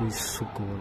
Sukol.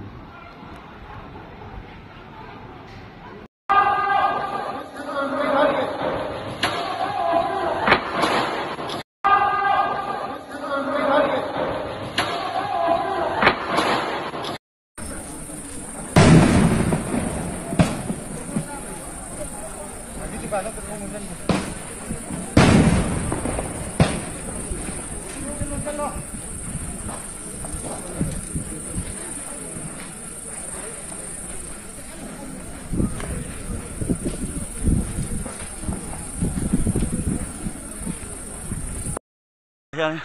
Yan,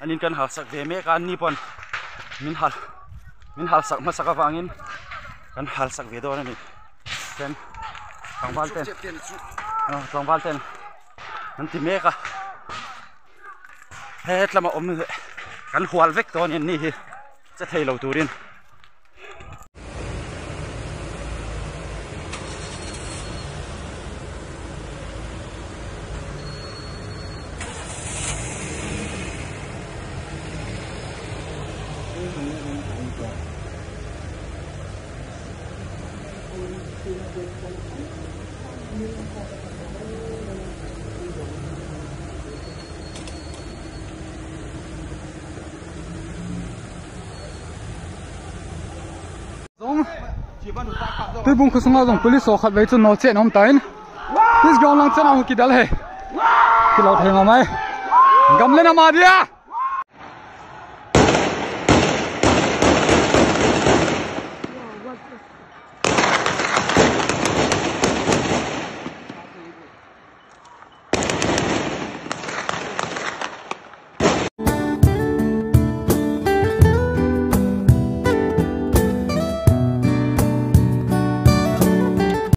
anin kan hal sak ve me kan ni pon min hal sak masaka wangin kan hal sak ve do ni ten tangwal ten nanti me ka het lama om kan hual vek to ni hi cha thei lo turin tôi bung khung song dong police so khat ve chu no che nom tain this ground lang chana hu ki dal he ki lo theng mai gam le na ma dia